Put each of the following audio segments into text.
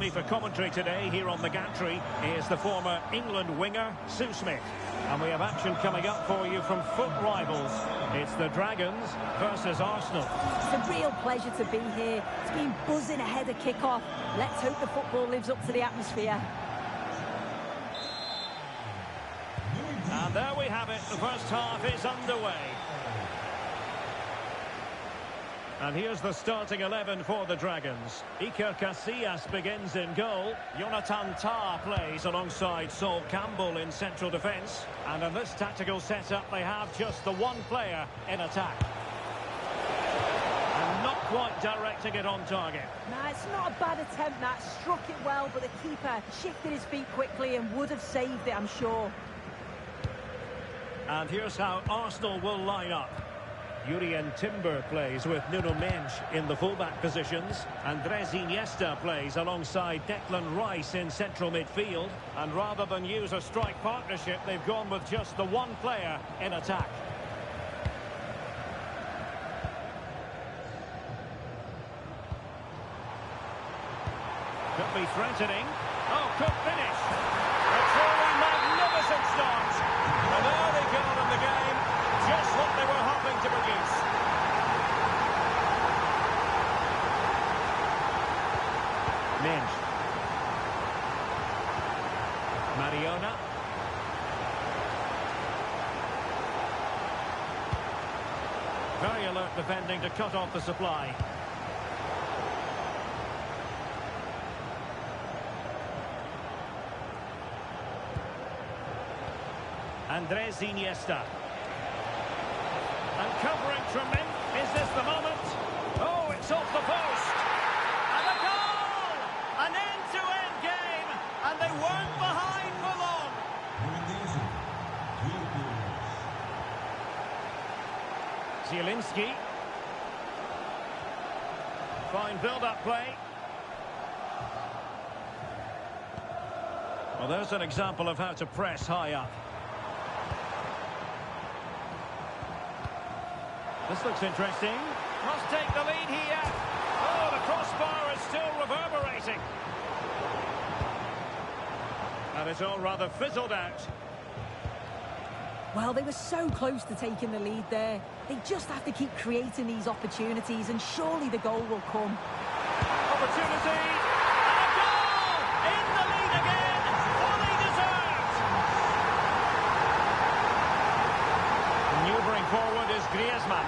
me for commentary today here on the gantry is the former England winger, Sue Smith. And we have action coming up for you from foot rivals. It's the Dragons versus Arsenal. It's a real pleasure to be here. It's been buzzing ahead of kick-off. Let's hope the football lives up to the atmosphere. And there we have it. The first half is underway. And here's the starting 11 for the Dragons. Iker Casillas begins in goal. Jonathan Tah plays alongside Sol Campbell in central defence. And in this tactical setup, they have just the one player in attack. And not quite directing it on target. Nah, it's not a bad attempt, that. Struck it well, but the keeper shifted his feet quickly and would have saved it, I'm sure. And here's how Arsenal will line up. Jurrien Timber plays with Nuno Mendes in the fullback positions. Andres Iniesta plays alongside Declan Rice in central midfield. And rather than use a strike partnership, they've gone with just the one player in attack. Could be threatening. Oh, could finish. A truly magnificent start. An early goal in the game. Just what they were hoping to produce. Mendes. Mariona. Very alert defending to cut off the supply. Andres Iniesta. And covering tremendous. Is this the moment? Oh, it's off the post. And a goal! An end-to-end game. And they weren't behind for long. Zielinski. Fine build-up play. Well, there's an example of how to press high up. This looks interesting. Must take the lead here. Oh, the crossbar is still reverberating. And it's all rather fizzled out. Well, they were so close to taking the lead there. They just have to keep creating these opportunities, and surely the goal will come. Opportunity. And a goal! In the lead again. Fully deserved. Maneuvering forward is Griezmann.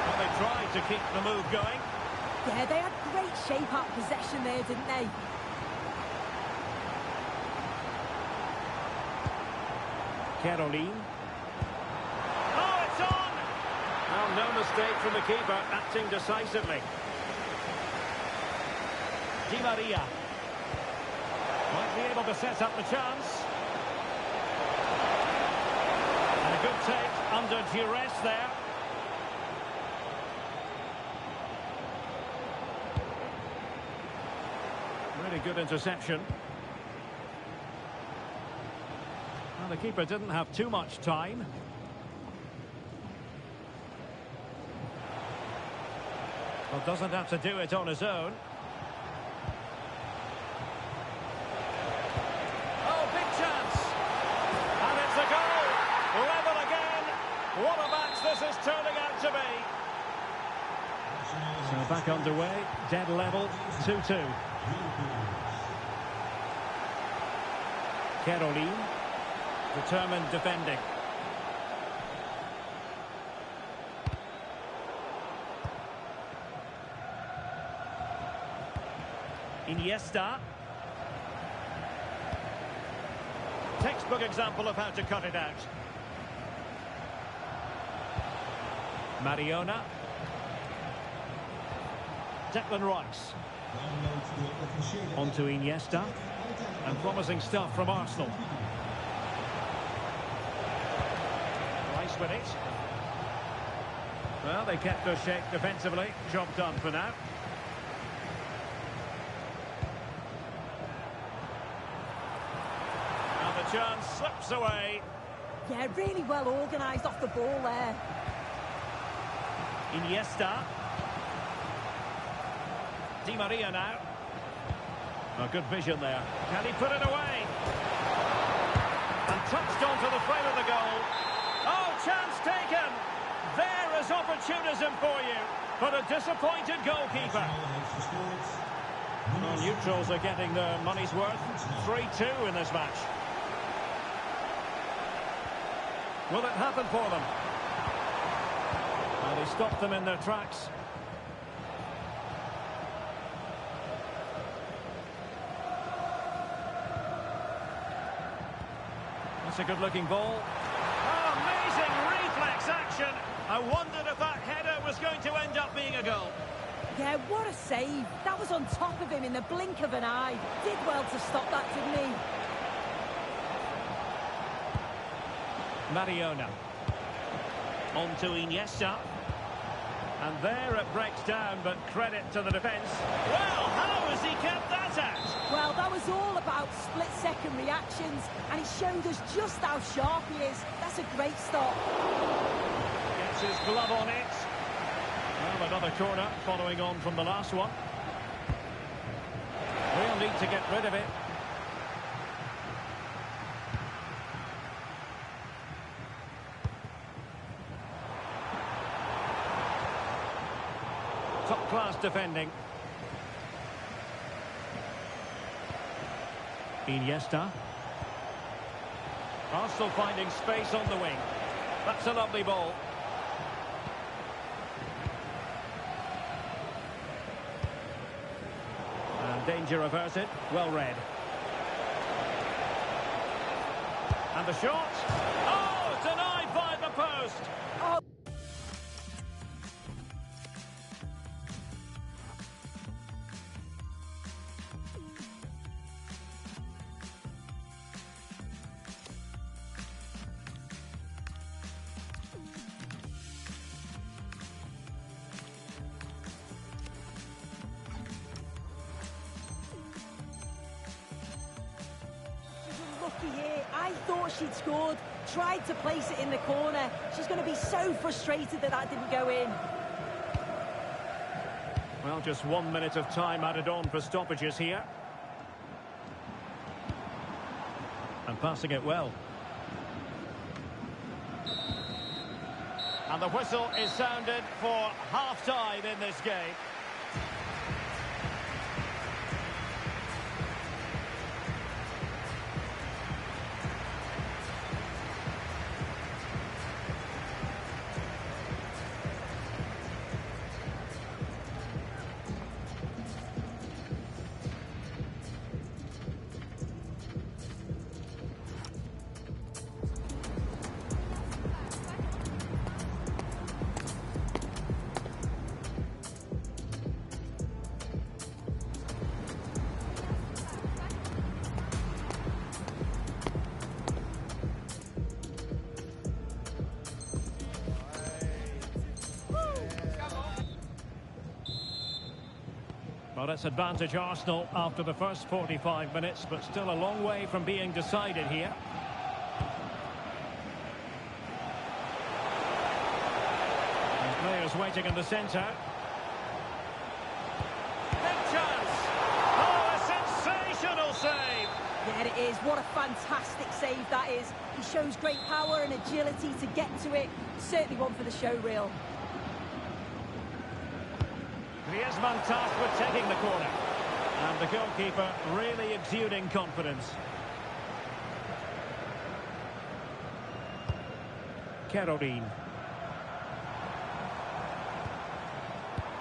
Well, they tried to keep the move going. Yeah, they had great shape up possession there, didn't they? Caroline. Oh, it's on! Well, no mistake from the keeper, acting decisively. Di Maria. Might be able to set up the chance. And a good take under duress there. Really good interception. Well, the keeper didn't have too much time. Well, doesn't have to do it on his own. Oh, big chance! And it's a goal! Level again! What a match this is turning out to be! So back underway, dead level, 2-2. Caroline. Determined defending. Iniesta. Textbook example of how to cut it out. Mariona. Declan Rice. On to Iniesta. And promising stuff from Arsenal. Rice with it. Well, they kept their shape defensively. Job done for now. And the chance slips away. Yeah, really well organised off the ball there. Iniesta. Di Maria now. A good vision there. Can he put it away? And touched onto the frame of the goal. Oh, chance taken. There is opportunism for you. But a disappointed goalkeeper. Well, neutrals are getting their money's worth. 3-2 in this match. Will it happen for them? And he stopped them in their tracks. That's a good-looking ball. Oh, amazing reflex action. I wondered if that header was going to end up being a goal. Yeah, what a save. That was on top of him in the blink of an eye. Did well to stop that, didn't he? Mariona. On to Iniesta. And there it breaks down, but credit to the defence. Well, how has he kept that out? Well, that was all about split-second reactions, and he showed us just how sharp he is. That's a great stop. Gets his glove on it. Well, another corner following on from the last one. We'll need to get rid of it. Top-class defending. Iniesta. Arsenal finding space on the wing. That's a lovely ball. And danger averted. Well read. And the shot. Oh, denied by the post. Oh. Here. I thought she'd scored, tried to place it in the corner. She's going to be so frustrated that that didn't go in. Well, just 1 minute of time added on for stoppages here. And passing it well. And the whistle is sounded for half-time in this game. Well, it's advantage Arsenal after the first 45 minutes, but still a long way from being decided here. And players waiting in the centre. Big chance! Oh, a sensational save! Yeah, it is. What a fantastic save that is. He shows great power and agility to get to it. Certainly one for the show reel. Griezmann tasked with taking the corner. And the goalkeeper really exuding confidence. Kerorin.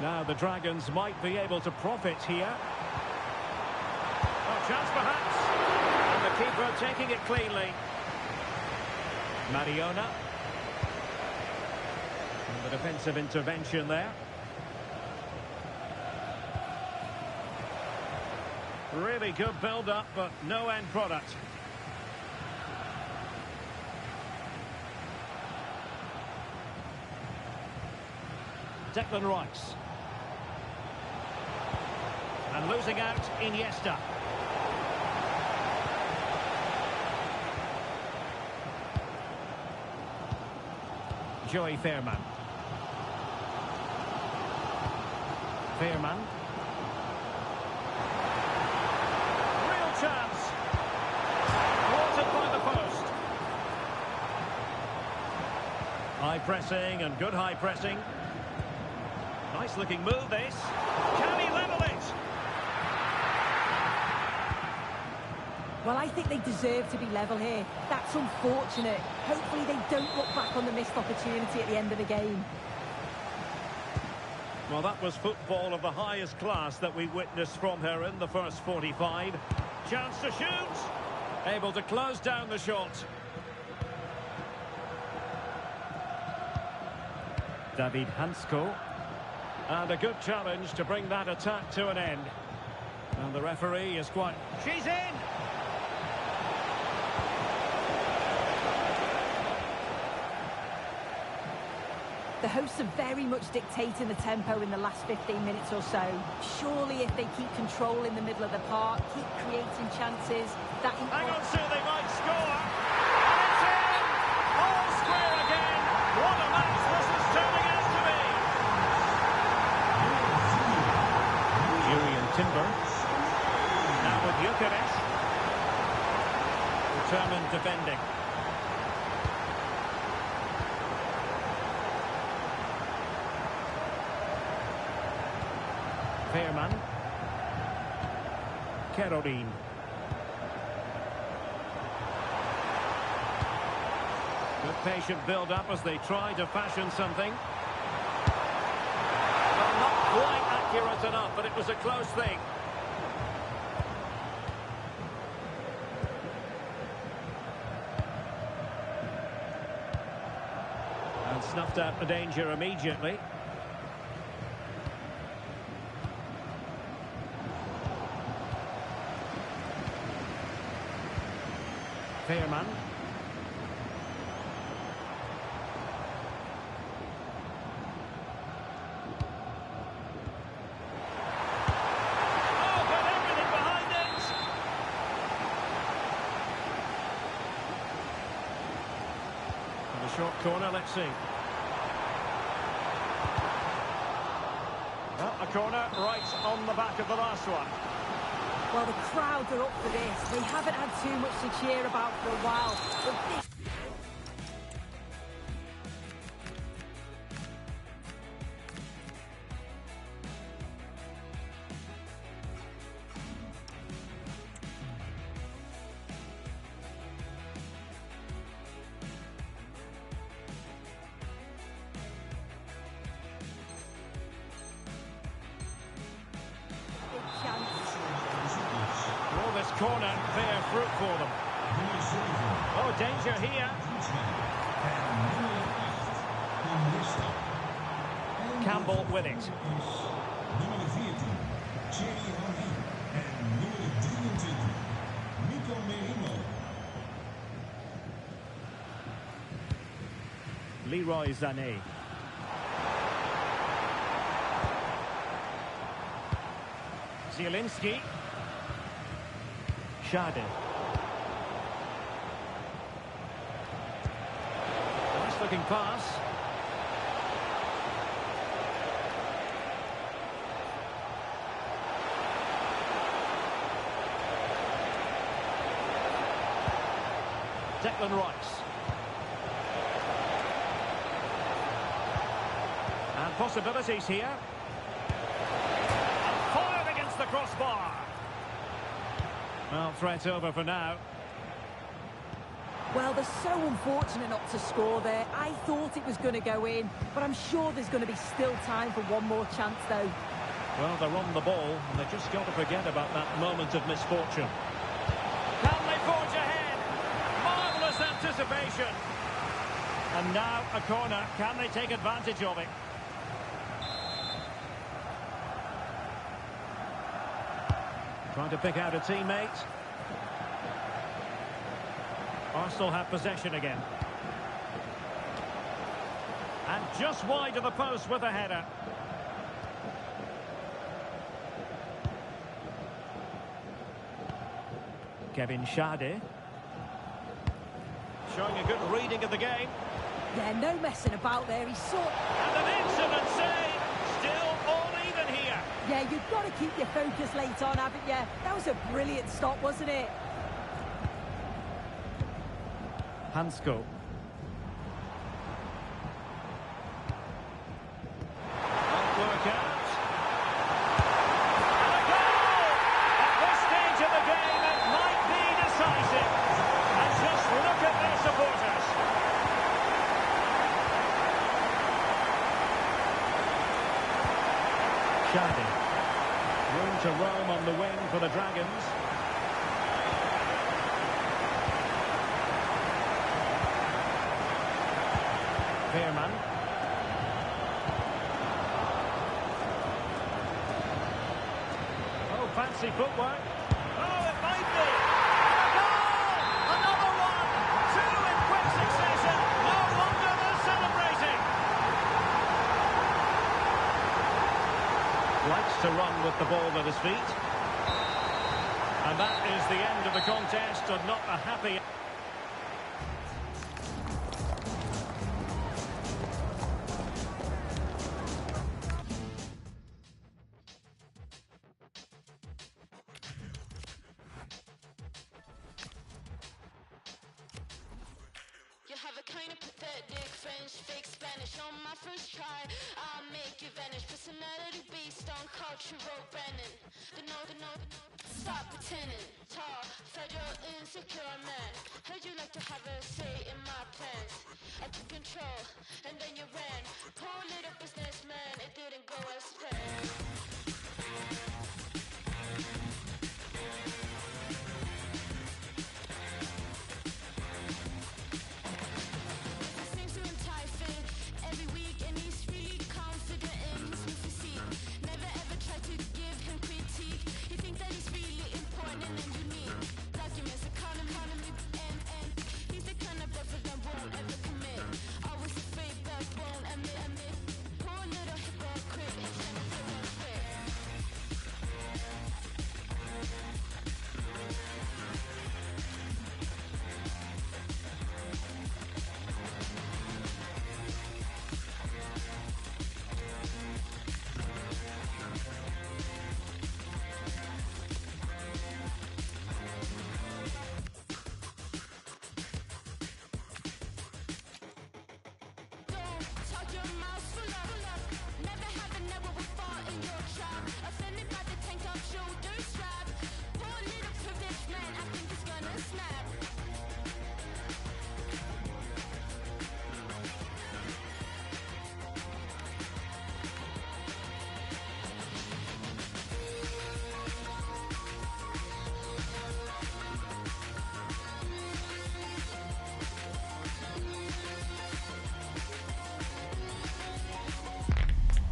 Now the Dragons might be able to profit here. Oh, chance perhaps. And the keeper taking it cleanly. Mariona. And the defensive intervention there. Really good build-up, but no end product. Declan Rice. And losing out, Iniesta. Joey Fairman. Fairman. chance. Thwarted by the post. High pressing and good high pressing. Nice looking move this. Can he level it? Well, I think they deserve to be level here. That's unfortunate. Hopefully they don't look back on the missed opportunity at the end of the game. Well, that was football of the highest class that we witnessed from her in the first 45. Chance to shoot. Able to close down the shot. David Hansko. And a good challenge to bring that attack to an end. And the referee is quite... She's in! The hosts are very much dictating the tempo in the last 15 minutes or so. Surely if they keep control in the middle of the park, keep creating chances, that... Hang on, Sue, they might score! And it's in! All square again! What a match this is turning out to be! Julian Timber. Now with Gyökeres. Determined defending. Veerman. Kerorin. Good patient build-up as they try to fashion something. Well, not quite accurate enough, but it was a close thing. And snuffed out the danger immediately. Veerman. Oh, got everything behind it! And a short corner, let's see. Well, a corner right on the back of the last one. Well, the crowds are up for this. They haven't had too much to cheer about for a while. But this... This corner bear fruit for them. Oh, danger here. Campbell with it. Leroy Sané. Zielinski. Schade. Nice looking pass. Declan Rice. And possibilities here. And fired against the crossbar. Well, threat over for now. Well, they're so unfortunate not to score there. I thought it was going to go in, but I'm sure there's going to be still time for one more chance, though. Well, they're on the ball, and they've just got to forget about that moment of misfortune. Can they forge ahead? Marvellous anticipation. And now a corner. Can they take advantage of it? Trying to pick out a teammate. Arsenal have possession again. And just wide of the post with a header. Kevin Schade. Showing a good reading of the game. Yeah, no messing about there. He saw... And an excellent save. Still all even here. Yeah, Yeah, you've got to keep your focus late on, haven't you? That was a brilliant stop, wasn't it? Hansko. Won't work out. And a goal! At this stage of the game, it might be decisive. And just look at their supporters. Shadi. Room to roam on the wing for the Dragons. Veerman. Oh, fancy footwork. Oh, it might be. And a goal! Another one! Two in quick succession. No wonder they're celebrating. Likes to run with the ball at his feet. And that is the end of the contest, and not a happy... You have a kind of pathetic French, fake Spanish on my first try. I'll make you vanish. Personality based on cultural branding. Stop pretending. Tall, fragile, insecure man. Heard you like to have a say in my plans. I took control, and then you ran. Poor little businessman, it didn't go as planned.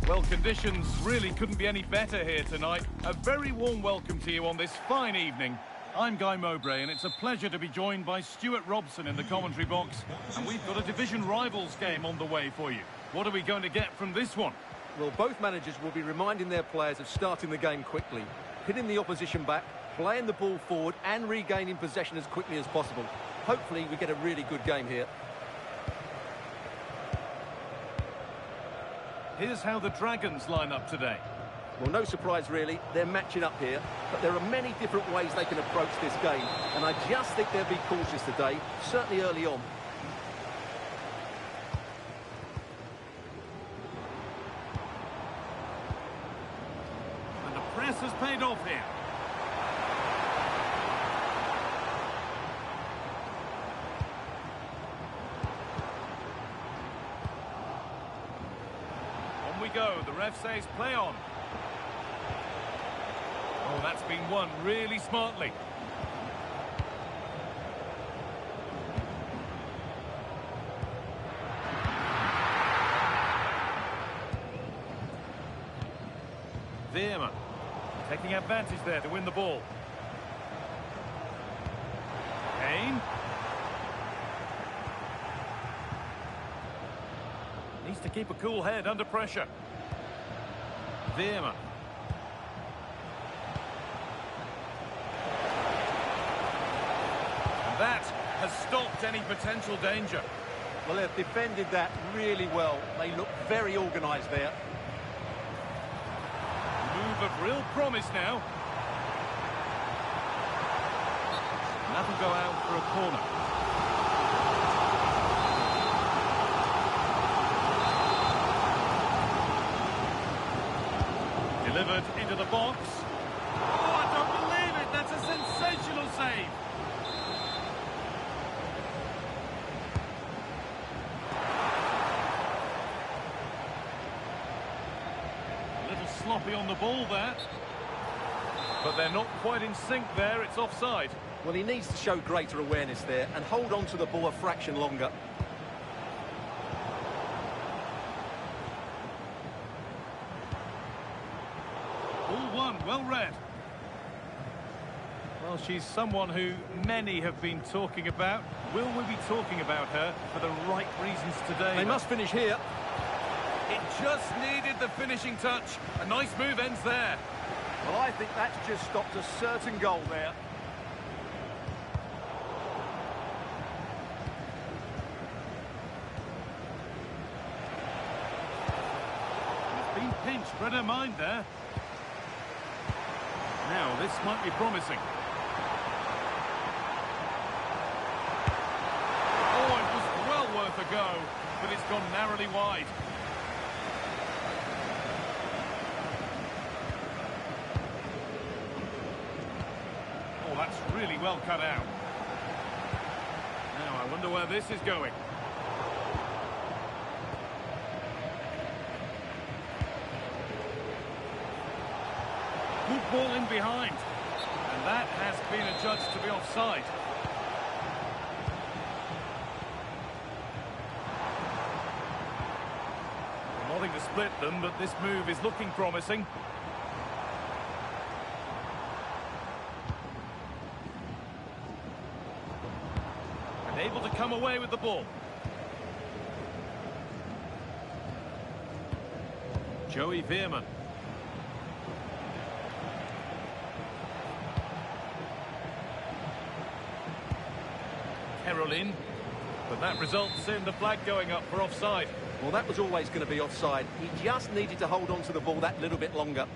Well, conditions really couldn't be any better here tonight. A very warm welcome to you on this fine evening. I'm Guy Mowbray, and it's a pleasure to be joined by Stuart Robson in the commentary box. And we've got a division rivals game on the way for you. What are we going to get from this one? Well, both managers will be reminding their players of starting the game quickly, hitting the opposition back, playing the ball forward and regaining possession as quickly as possible. Hopefully we get a really good game here. Here's how the Dragons line up today. Well, no surprise really, they're matching up here, but there are many different ways they can approach this game, and I just think they'll be cautious today, certainly early on. And the press has paid off here. On we go, the ref says play on. Oh, that's been won really smartly. Veerman taking advantage there to win the ball. Kane. Needs to keep a cool head under pressure. Veerman. And that has stopped any potential danger. Well, they've defended that really well. They look very organised there. Move of real promise now. That'll go out for a corner. Delivered into the box. Oh, I don't believe it! That's a sensational save! A little sloppy on the ball there. But they're not quite in sync there, it's offside. Well, he needs to show greater awareness there and hold on to the ball a fraction longer. Ball one, well read. Well, she's someone who many have been talking about. Will we be talking about her for the right reasons today? They must finish here. It just needed the finishing touch. A nice move ends there. Well, I think that's just stopped a certain goal there. It's been pinched, read her mind there. Now, this might be promising. Oh, it was well worth a go, but it's gone narrowly wide. Oh, that's really well cut out. Now, I wonder where this is going. Good ball in behind. And that has been adjudged to be offside. Nothing to split them, but this move is looking promising. And able to come away with the ball. Joey Veerman. Caroline, but that results in the flag going up for offside. Well, that was always going to be offside. He just needed to hold on to the ball that little bit longer.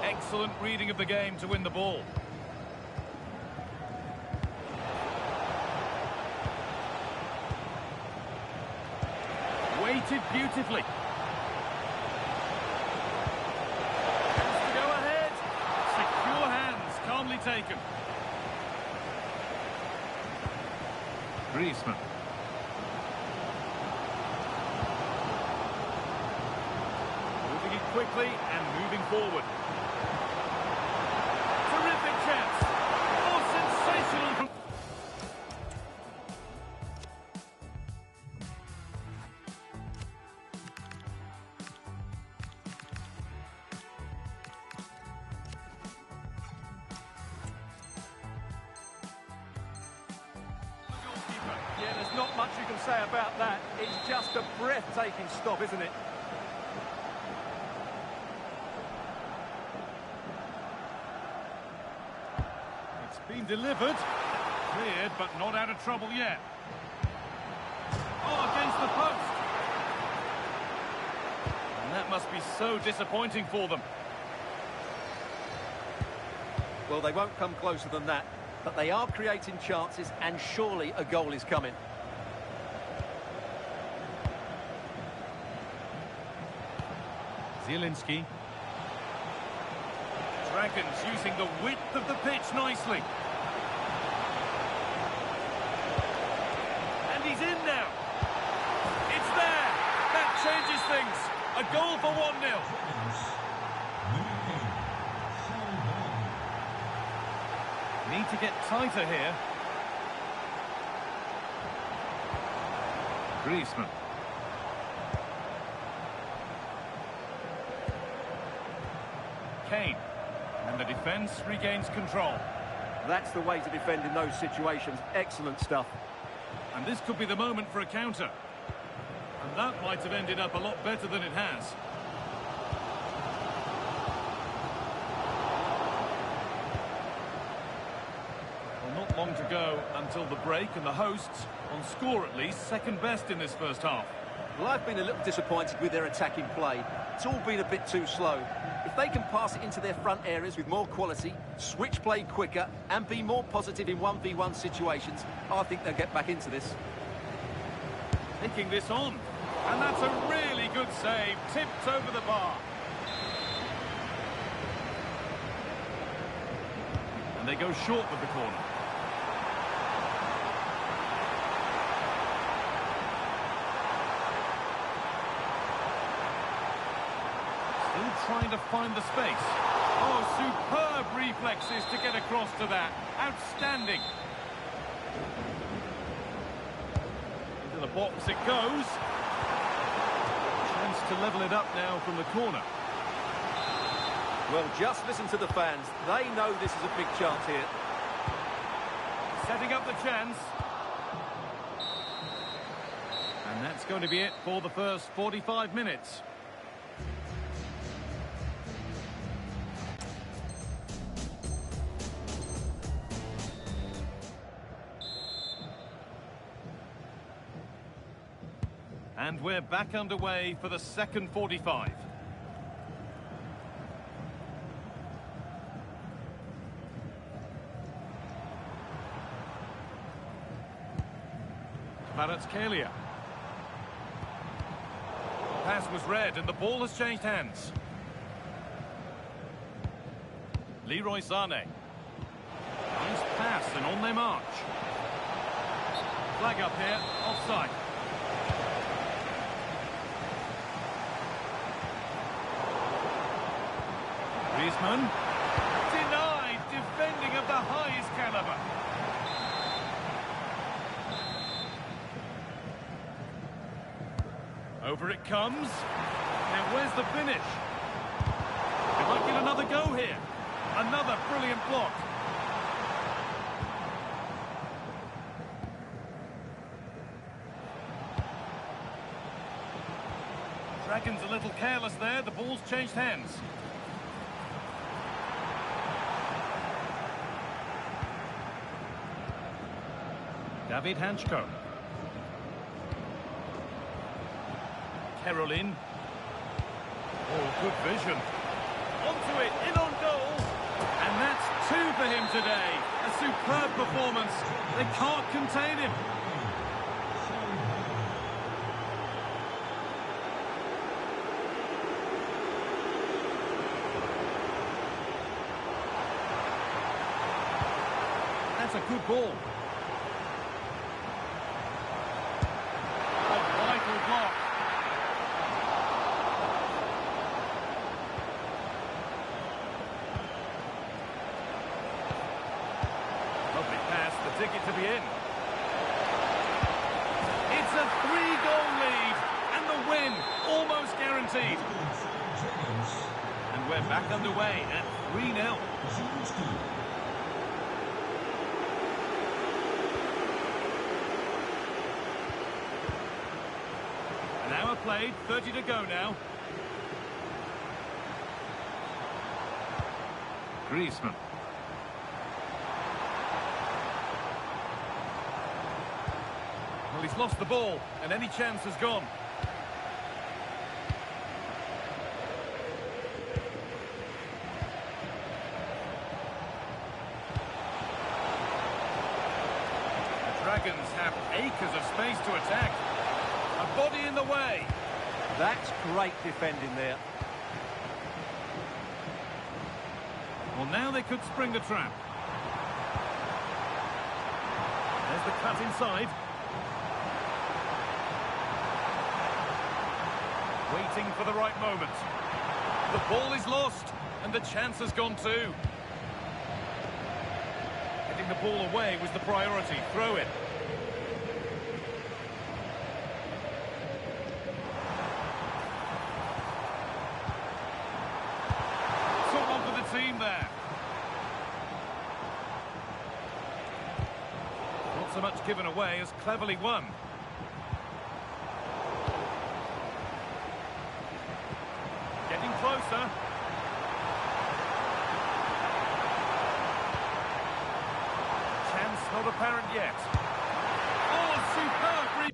Excellent reading of the game to win the ball. Weighted beautifully. Has to go ahead. Secure hands, calmly taken. Griezmann. Moving it quickly and moving forward. Terrific chance. Oh, sensational. Yeah, there's not much you can say about that. It's just a breathtaking stop, isn't it? It's been delivered. Cleared, but not out of trouble yet. Oh, against the post. And that must be so disappointing for them. Well, they won't come closer than that, but they are creating chances, and surely a goal is coming. Zielinski. Dragons using the width of the pitch nicely. And he's in now. It's there. That changes things. A goal for 1-0. Need to get tighter here. Griezmann. Kane. And the defence regains control. That's the way to defend in those situations. Excellent stuff. And this could be the moment for a counter. And that might have ended up a lot better than it has. Well, not long to go until the break, and the hosts, on score at least, second best in this first half. Well, I've been a little disappointed with their attacking play. It's all been a bit too slow. If they can pass it into their front areas with more quality, switch play quicker, and be more positive in 1v1 situations, I think they'll get back into this. Taking this on. And that's a really good save. Tipped over the bar. And they go short with the corner. Still trying to find the space. Oh, superb reflexes to get across to that. Outstanding. Into the box it goes. Chance to level it up now from the corner. Well, just listen to the fans. They know this is a big chance here. Setting up the chance. And that's going to be it for the first 45 minutes. And we're back underway for the second 45. Kvaratskhelia. Pass was read and the ball has changed hands. Leroy Sané. Nice pass and on they march. Flag up here, offside. Griezmann. Denied, defending of the highest caliber. Over it comes. Now where's the finish? They might get another go here. Another brilliant block. Dragons a little careless there. The ball's changed hands. David Hanchko. Caroline. Oh, good vision. Onto it, in on goal. And that's 2 for him today. A superb performance. They can't contain him. That's a good ball. A vital block. Lovely pass, the ticket to be in. It's a 3-goal lead, and the win almost guaranteed. And we're back underway at 3-0. An hour played, 30 to go now. Griezmann. Well, he's lost the ball, and any chance has gone. The Dragons have acres of space to attack. A body in the way. That's great defending there. Well, now they could spring the trap. There's the cut inside. Waiting for the right moment. The ball is lost, and the chance has gone too. Getting the ball away was the priority. Throw it. Someone for the team there. Not so much given away as cleverly won. Getting closer. Chance not apparent yet. Oh, superb!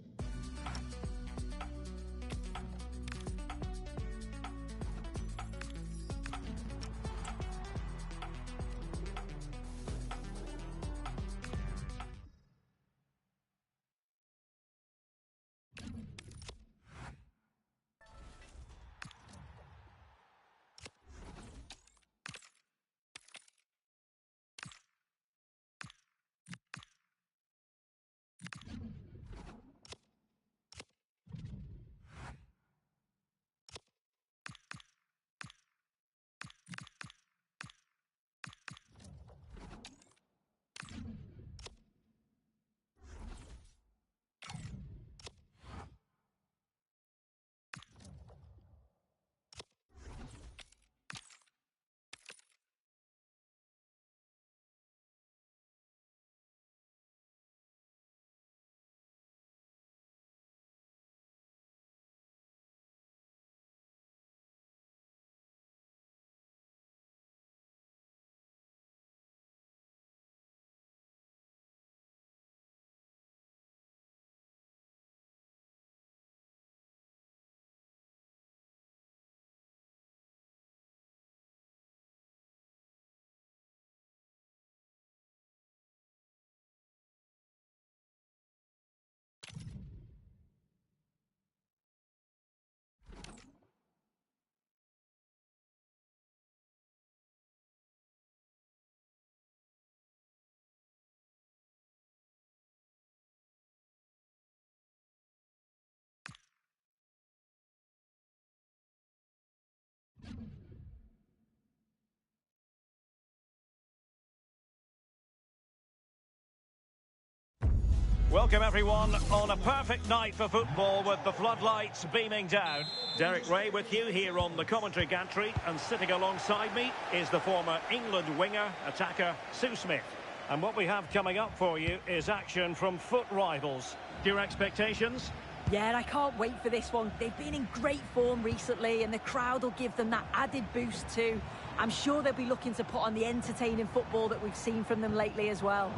Welcome everyone on a perfect night for football with the floodlights beaming down. Derek Ray with you here on the commentary gantry, and sitting alongside me is the former England winger, attacker Sue Smith. And what we have coming up for you is action from foot rivals. Your expectations? Yeah, I can't wait for this one. They've been in great form recently and the crowd will give them that added boost too. I'm sure they'll be looking to put on the entertaining football that we've seen from them lately as well.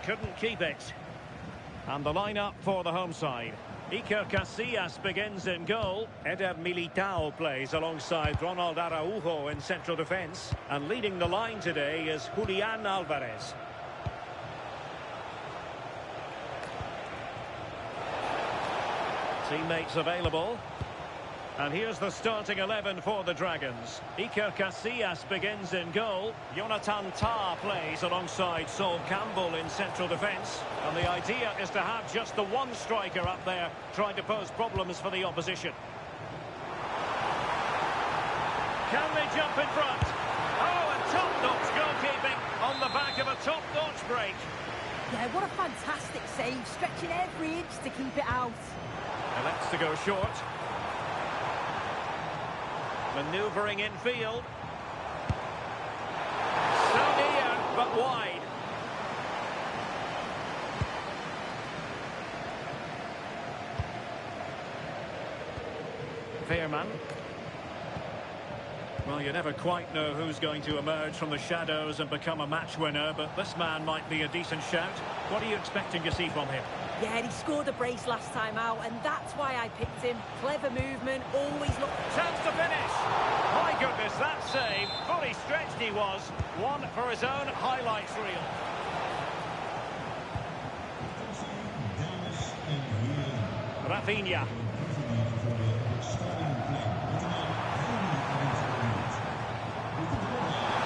Couldn't keep it. And the lineup for the home side. Iker Casillas begins in goal. Eder Militao plays alongside Ronald Araujo in central defence. And leading the line today is Julian Alvarez. Teammates available. And here's the starting 11 for the Dragons. Iker Casillas begins in goal. Jonathan Tah plays alongside Sol Campbell in central defence. And the idea is to have just the one striker up there trying to pose problems for the opposition. Can they jump in front? Oh, and top-notch goalkeeping on the back of a top-notch break. Yeah, what a fantastic save, stretching every inch to keep it out. Elects to go short. Manoeuvring infield. So near, but wide. Veerman. Well, you never quite know who's going to emerge from the shadows and become a match winner, but this man might be a decent shout. What are you expecting to see from him? Yeah, he scored a brace last time out, and that's why I picked him. Clever movement, always look... Chance to finish! My goodness, that save. Fully stretched he was. One for his own highlights reel. Rafinha.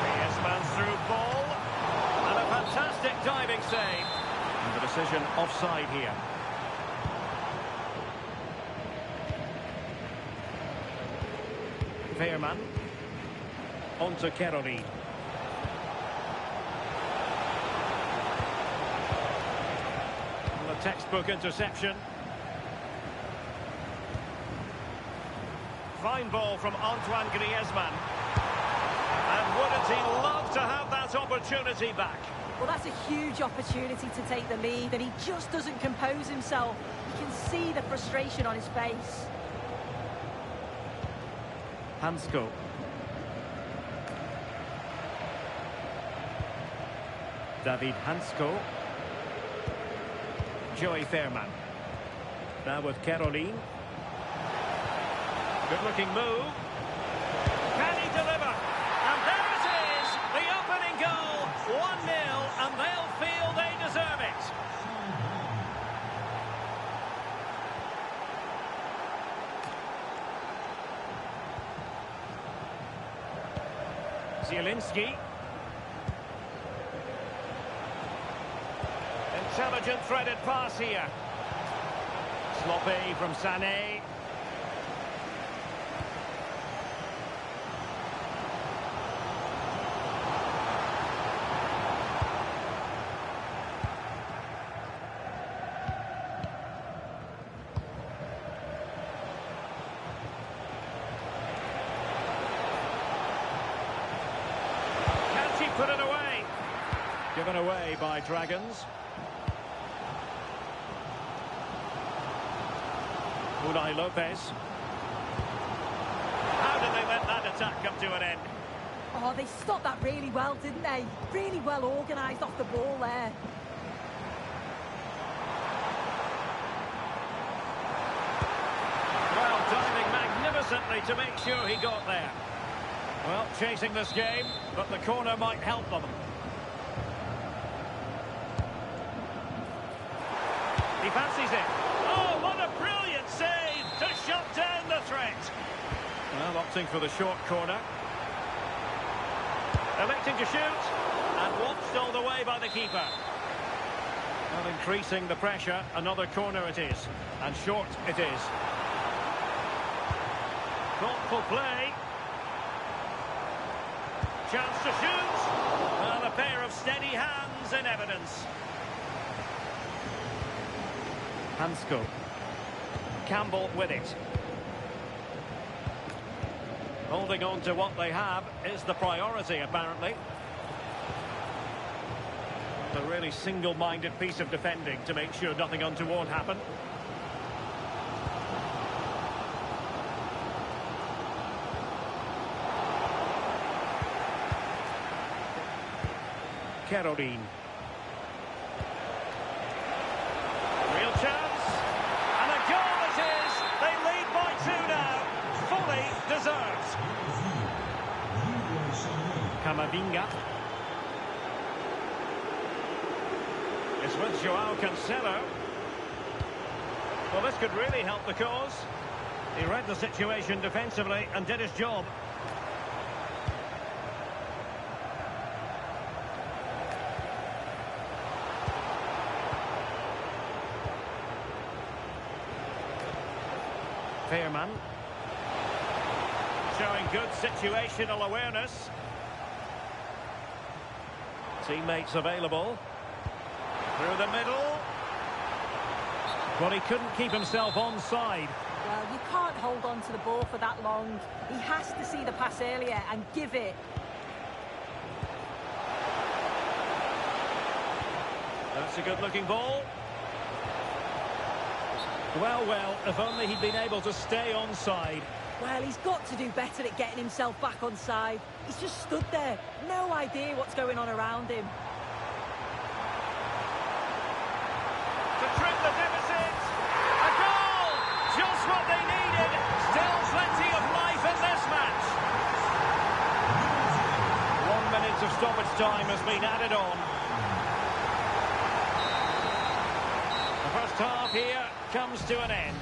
Griezmann's through ball. And a fantastic diving save. And the decision offside here. Veerman. On to Keroli. The textbook interception. Fine ball from Antoine Griezmann. And wouldn't he love to have that opportunity back? Well, that's a huge opportunity to take the lead, and he just doesn't compose himself. You can see the frustration on his face. Hansko. David Hansko. Joey Veerman. Now with Caroline. Good-looking move. Can he deliver? And there it is! The opening goal! 1-0, and they'll feel they deserve it. Zielinski. Intelligent threaded pass here. Sloppy from Sané. Put it away. Given away by Dragons. Unai Lopez. How did they let that attack come to an end? Oh, they stopped that really well, didn't they? Really well organised off the ball there. Well, diving magnificently to make sure he got there. Well, chasing this game, but the corner might help them. He fancies it. Oh, what a brilliant save to shut down the threat. Well, opting for the short corner. Electing to shoot. And watched all the way by the keeper. Well, increasing the pressure. Another corner it is. And short it is. Thoughtful play. Chance to shoot. Well, a pair of steady hands in evidence. Hansko. Campbell with it. Holding on to what they have is the priority, apparently. A really single-minded piece of defending to make sure nothing untoward happened. Kerorin. Real chance. And a goal it is. They lead by 2 now. Fully deserved. Camavinga. It's with Joao Cancelo. Well, this could really help the cause. He read the situation defensively and did his job. Fairman. Showing good situational awareness. Teammates available. Through the middle. Well, he couldn't keep himself onside. Well, you can't hold on to the ball for that long. He has to see the pass earlier and give it. That's a good-looking ball. Well, if only he'd been able to stay onside. Well, he's got to do better at getting himself back onside. He's just stood there. No idea what's going on around him. To trim the deficit. A goal! Just what they needed. Still plenty of life in this match. 1 minute of stoppage time has been added on. The first half here comes to an end.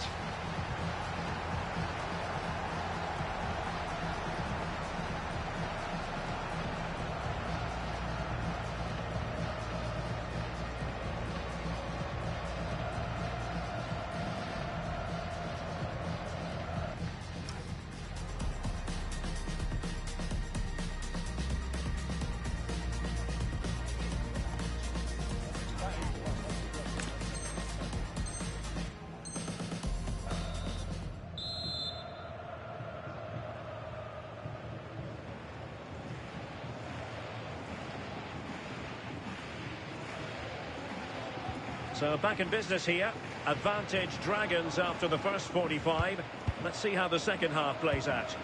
So back in business here. Advantage Dragons after the first 45. Let's see how the second half plays out.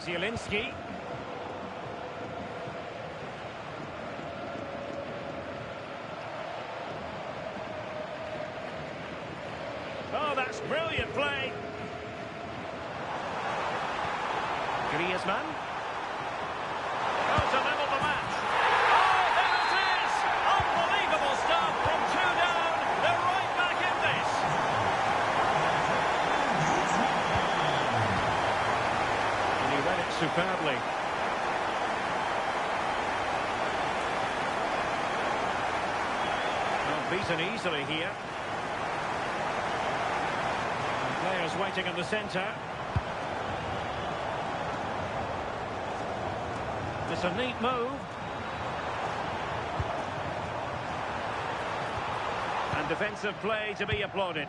Zielinski. Oh, that's brilliant play. Griezmann. Oh, to level the match. Superbly. Not beaten easily here. And players waiting in the centre. It's a neat move. And defensive play to be applauded.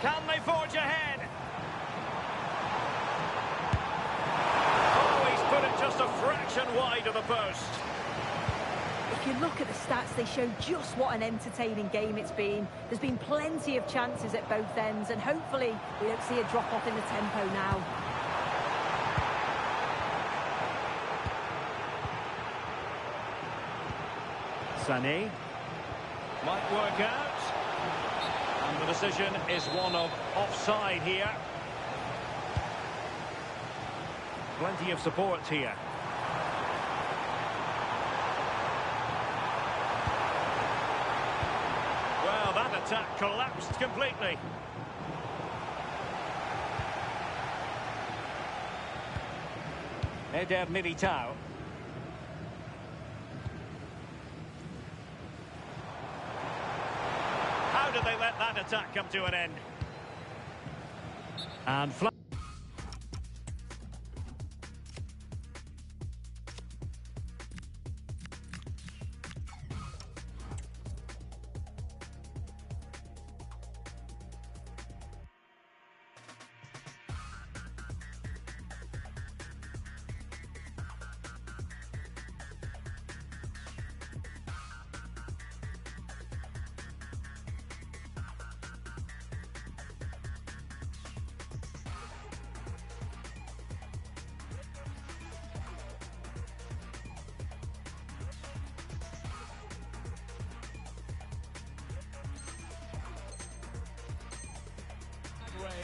Can they forge ahead? Just a fraction wide of the post. If you look at the stats, they show just what an entertaining game it's been. There's been plenty of chances at both ends, and hopefully we don't see a drop-off in the tempo now. Sané might work out. And the decision is one of offside here. Plenty of support here. Well, that attack collapsed completely. Eder Militao. How did they let that attack come to an end? And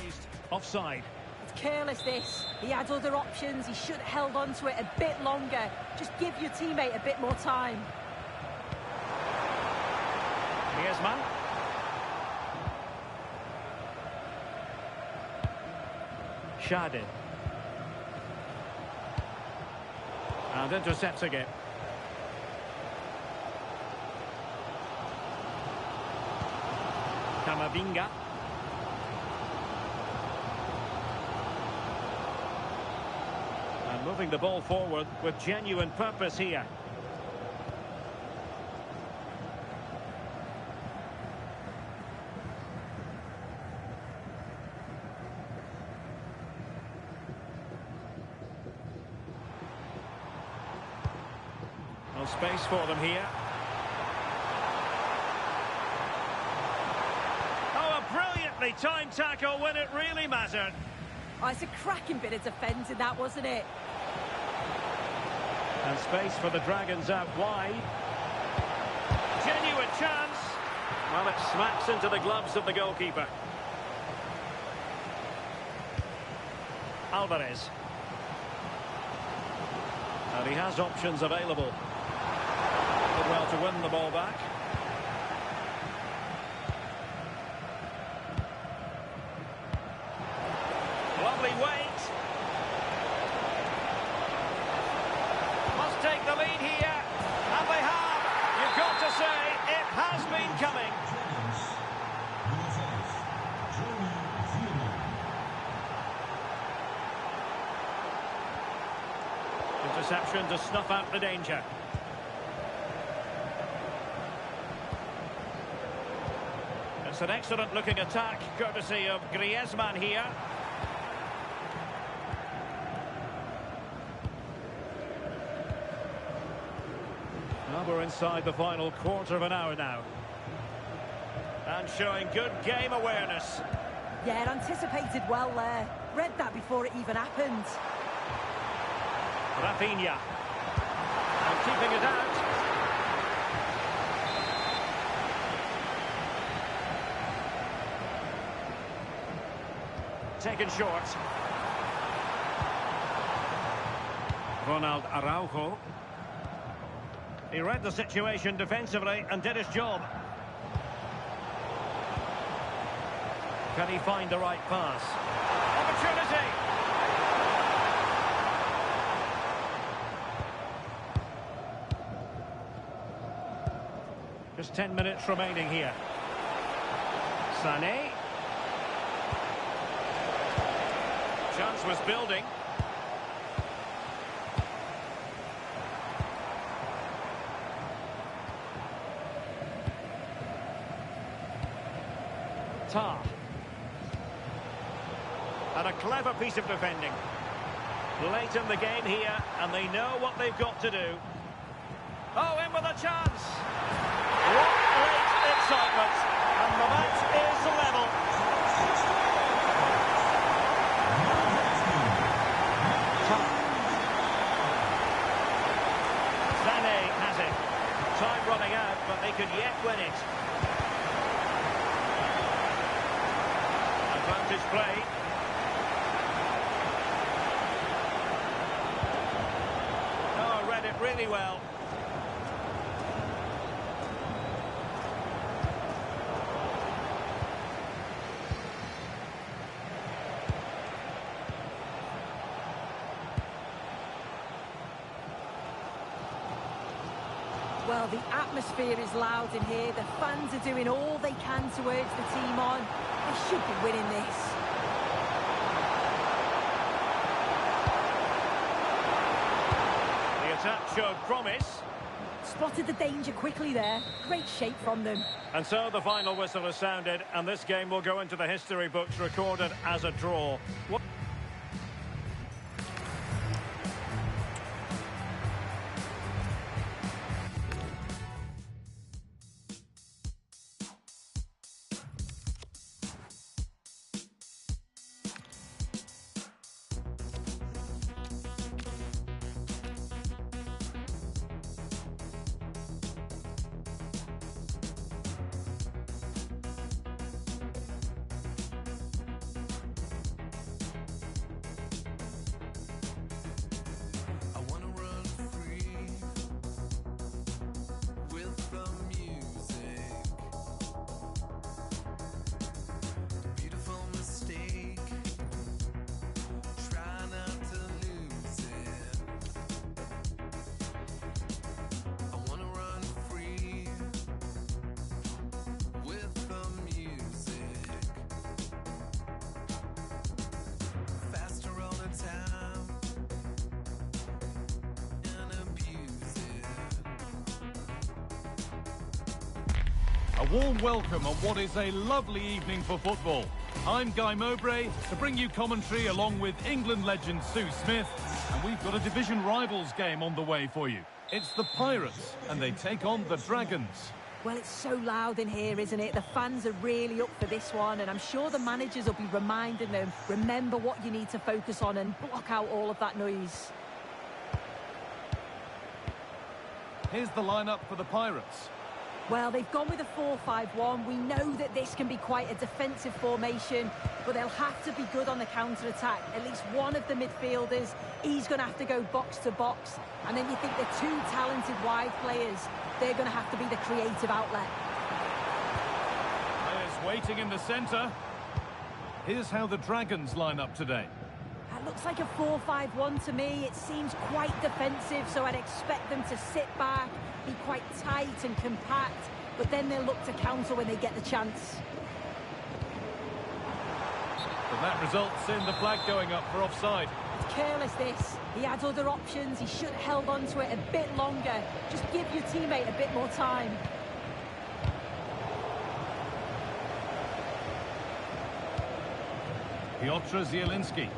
raised. Offside. It's careless, this. He had other options. He should have held on to it a bit longer. Just give your teammate a bit more time. Griezmann. Schade. And intercepts again. Camavinga. And moving the ball forward with genuine purpose here. No space for them here. Brilliantly timed tackle when it really mattered. Oh, it's a cracking bit of defending that, wasn't it? And space for the Dragons out wide. Genuine chance. Well, it smacks into the gloves of the goalkeeper. Alvarez. And he has options available. Did well to win the ball back. Lovely weight. Must take the lead here. And they have. You've got to say, it has been coming. Interception to snuff out the danger. It's an excellent looking attack, courtesy of Griezmann here. Well, we're inside the final quarter of an hour now. And showing good game awareness. Yeah, anticipated well there. Read that before it even happened. Rafinha. And keeping it out. Taken short. Ronald Araujo. He read the situation defensively and did his job. Can he find the right pass? Opportunity! Just 10 minutes remaining here. Sané. Chance was building. Tar. And a clever piece of defending. Late in the game here, and they know what they've got to do. Oh, in with a chance! What great excitement! And the match is level. Sané has it. Time running out, but they could yet win it. Advantage play. Oh, read it really well. Well, the atmosphere is loud in here. The fans are doing all they can to urge the team on. They should be winning this. The attack showed promise. Spotted the danger quickly there. Great shape from them. And so the final whistle has sounded, and this game will go into the history books recorded as a draw. A warm welcome on what is a lovely evening for football. I'm Guy Mowbray to bring you commentary along with England legend Sue Smith, and we've got a division rivals game on the way for you. It's the Pirates, and they take on the Dragons. Well, it's so loud in here, isn't it? The fans are really up for this one, and I'm sure the managers will be reminding them, remember what you need to focus on and block out all of that noise. Here's the lineup for the Pirates. Well, they've gone with a 4-5-1. We know that this can be quite a defensive formation, but they'll have to be good on the counter-attack. At least one of the midfielders, he's going to have to go box to box. And then you think the two talented wide players, they're going to have to be the creative outlet. Players waiting in the centre. Here's how the Dragons line up today. It looks like a 4-5-1 to me. It seems quite defensive, so I'd expect them to sit back, be quite tight and compact, but then they'll look to counter when they get the chance. And that results in the flag going up for offside. It's careless, this. He had other options. He should have held on to it a bit longer. Just give your teammate a bit more time. Piotr Zielinski.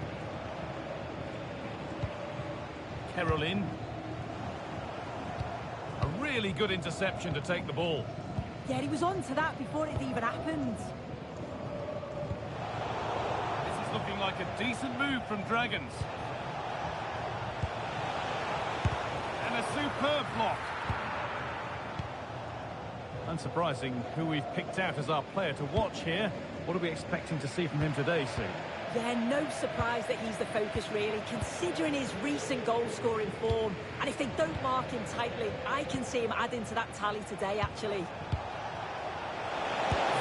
Caroline. A really good interception to take the ball. Yeah, he was on to that before it even happened. This is looking like a decent move from Dragons. And a superb block. Unsurprising who we've picked out as our player to watch here. What are we expecting to see from him today, Sue? Yeah, no surprise that he's the focus, really, considering his recent goal-scoring form. And if they don't mark him tightly, I can see him adding to that tally today, actually.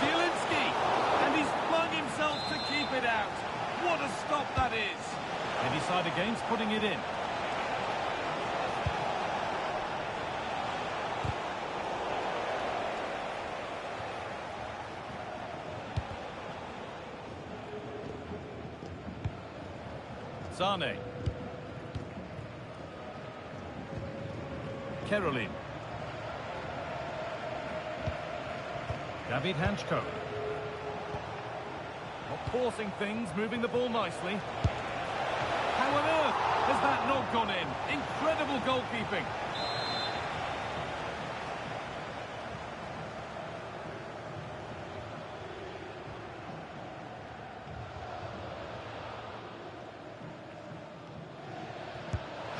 Zielinski! And he's flung himself to keep it out. What a stop that is! They decide against putting it in. Sane. Caroline. David Hanchko. Not forcing things, moving the ball nicely. How on earth has that not gone in? Incredible goalkeeping.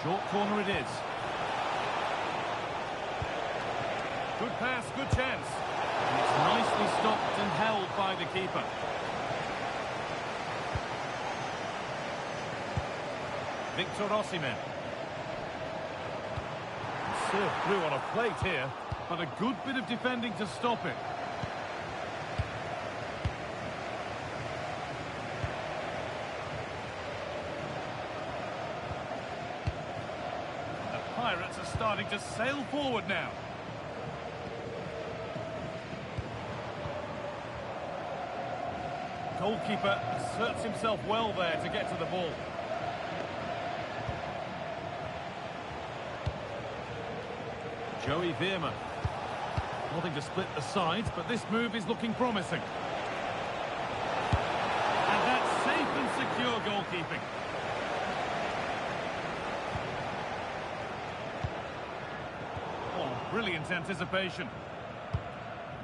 Short corner it is. Good pass, good chance. And it's nicely stopped and held by the keeper. Victor Osimhen. Served through on a plate here, but a good bit of defending to stop it. Pirates are starting to sail forward now. Goalkeeper asserts himself well there to get to the ball. Joey Veerman. Nothing to split the sides, but this move is looking promising. And that's safe and secure goalkeeping. Brilliant anticipation.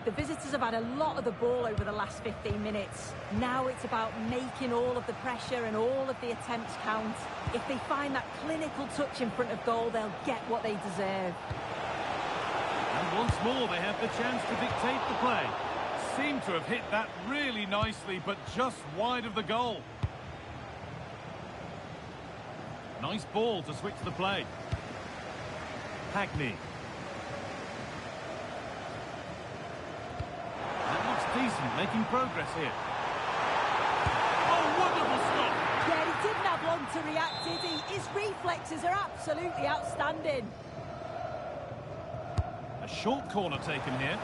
The visitors have had a lot of the ball over the last 15 minutes. Now it's about making all of the pressure and all of the attempts count. If they find that clinical touch in front of goal, they'll get what they deserve. And once more, they have the chance to dictate the play. Seem to have hit that really nicely, but just wide of the goal. Nice ball to switch the play. Hackney. Decent, making progress here. Oh, wonderful stop! Yeah, he didn't have long to react, did he? His reflexes are absolutely outstanding. A short corner taken here.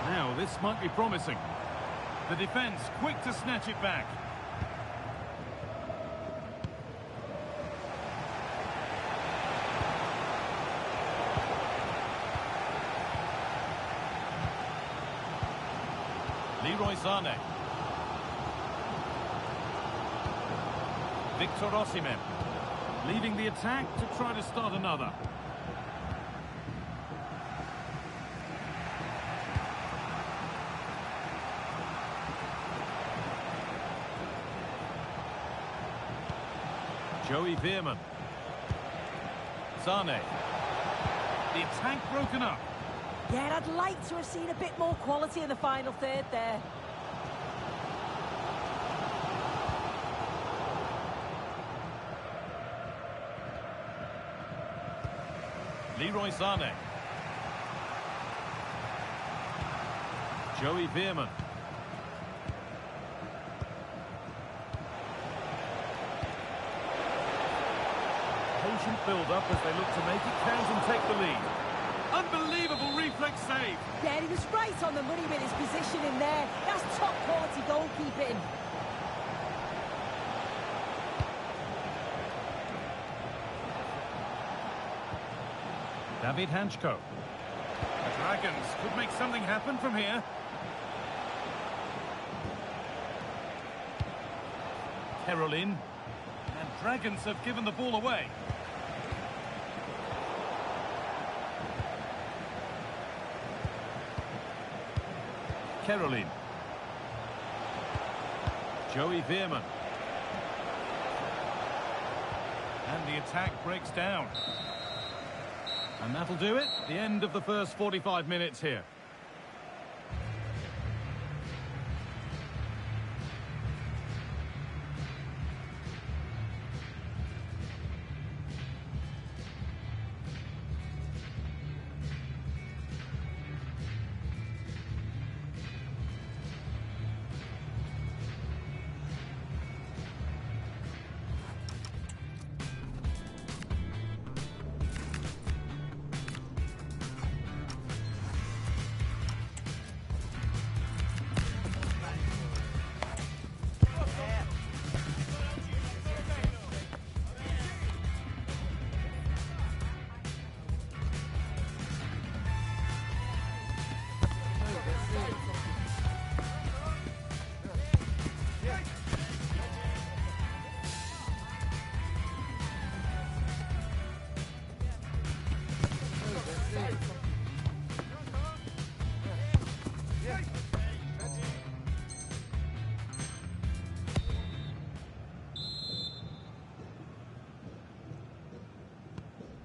Now, this might be promising. The defence quick to snatch it back. Leroy Sané. Victor Osimhen. Leaving the attack to try to start another. Joey Veerman. Sané. The attack broken up. Yeah, I'd like to have seen a bit more quality in the final third there. Leroy Sané. Joey Veerman. Patient build-up as they look to make it count and take the lead. Unbelievable reflex save. Yeah, he was right on the money with his position in there. That's top quality goalkeeping. David Hanchko. The Dragons could make something happen from here. Caroline. And Dragons have given the ball away. Caroline. Joey Veerman. And the attack breaks down. And that'll do it. The end of the first 45 minutes here.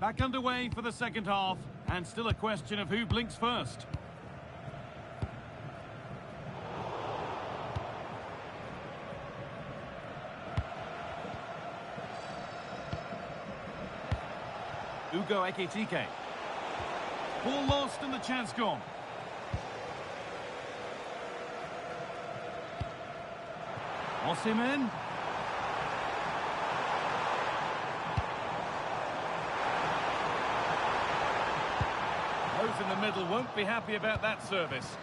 Back underway for the second half, and still a question of who blinks first. Ugo Ekitike. Ball lost and the chance gone. Osimhen. Those in the middle won't be happy about that service.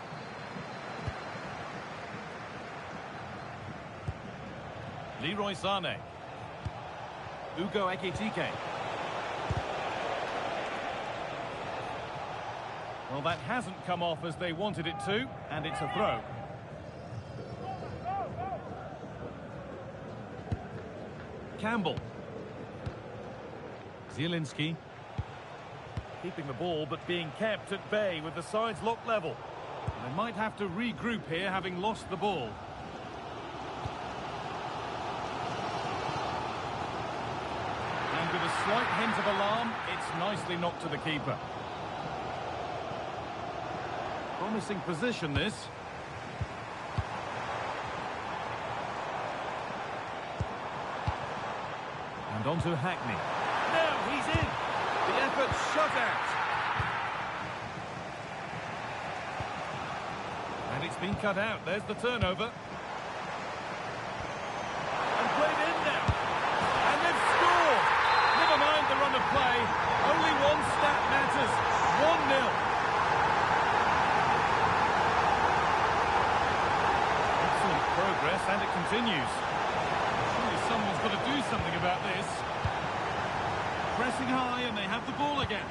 Leroy Sané. Ugo Ekitike. Well, that hasn't come off as they wanted it to, and it's a throw. Campbell. Zielinski. Keeping the ball, but being kept at bay with the sides locked level. They might have to regroup here, having lost the ball. And with a slight hint of alarm, it's nicely knocked to the keeper. Promising position, this. And on to Hackney. Now he's in. The effort shut out. And it's been cut out. There's the turnover. And played in now. And they've scored. Never mind the run of play. Only one stat matters. 1-0. continues. Surely someone's got to do something about this. Pressing high, and they have the ball again.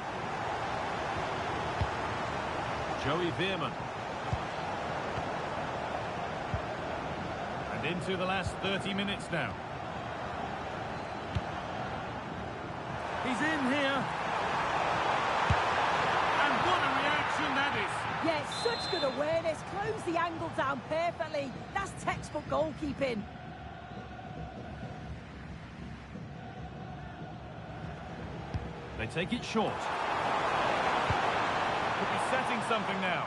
Joey Veerman. And into the last 30 minutes now. He's in here. And what a reaction that is. Yeah, such good awareness. Close the angle down perfectly. That's textbook goalkeeping. They take it short. Could be setting something now.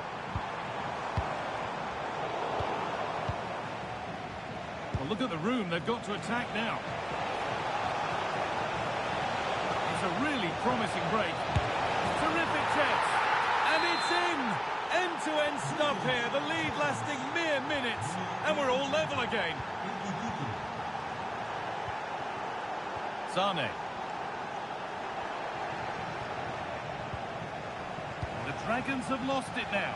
Well, look at the room. They've got to attack now. It's a really promising break. Terrific chance. And it's in! End-to-end stuff here. The lead lasting mere minutes. And we're all level again. Sane. The Dragons have lost it now.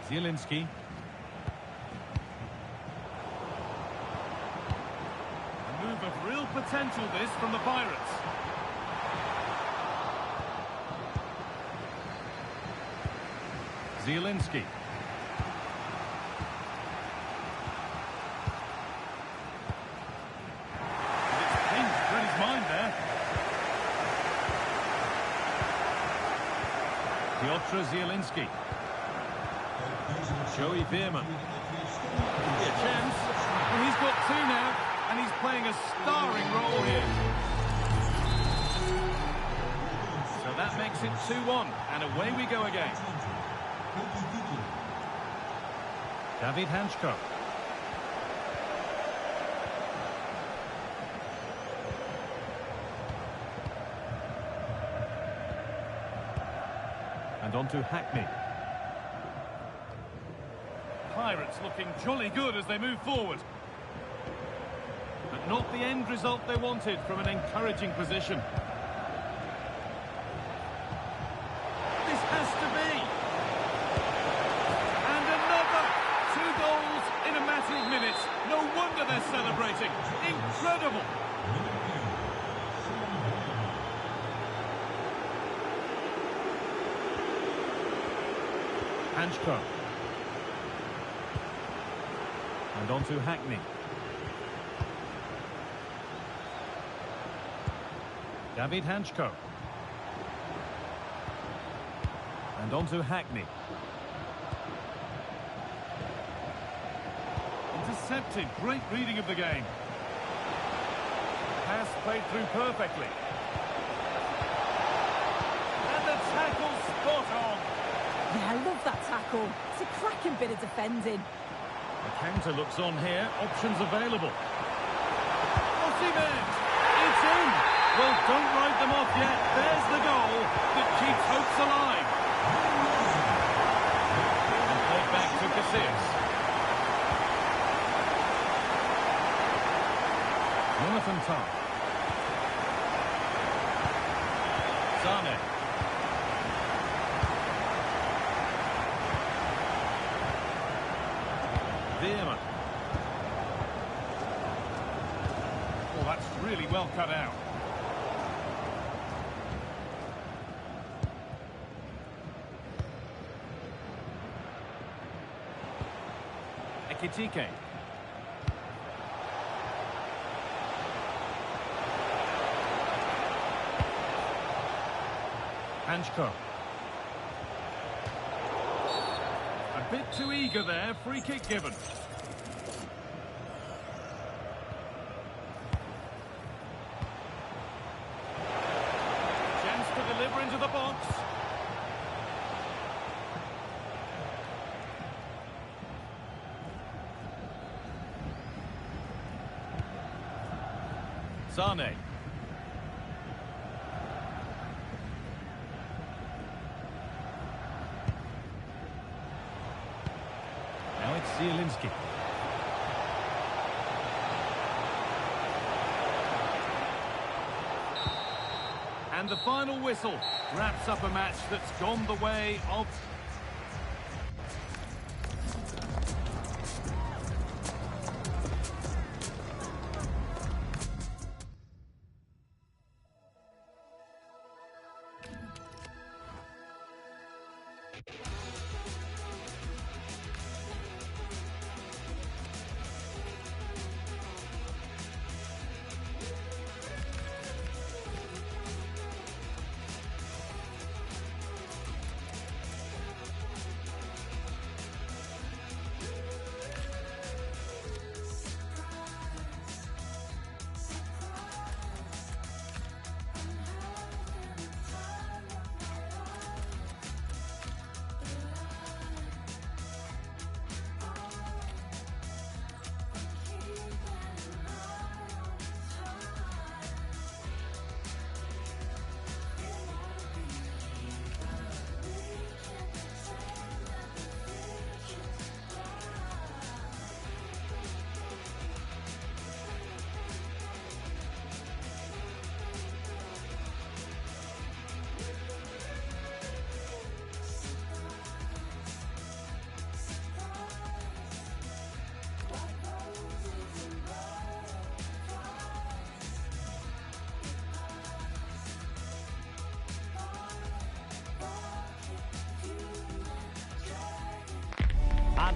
Zielinski. A move of real potential this from the Pirates. Zielinski. It's Pink read his mind there. Piotr Zielinski. Joey Veerman. A chance. And he's got two now, and he's playing a starring role here. So that makes it 2-1, and away we go again. David Hanchko. And on to Hackney. Pirates looking jolly good as they move forward. But not the end result they wanted from an encouraging position. This has to be. And another. 2 goals in a matter of minutes. No wonder they're celebrating. Incredible. Hanchko. And on to Hackney. David Hanchko. And on to Hackney. Intercepted. Great reading of the game. Pass played through perfectly. And the tackle spot on. Yeah, I love that tackle. It's a cracking bit of defending. The counter looks on here. Options available. Osimhen! It's in! Well, don't write them off yet. There's the goal that keeps hopes alive. And played back to Casillas. Jonathan Tah. Sane. Veerman. Oh, that's really well cut out. Ekitike. Hanchko. A bit too eager there. Free kick given. Chance to deliver into the box. Sane. Now it's Zielinski. And the final whistle wraps up a match that's gone the way of...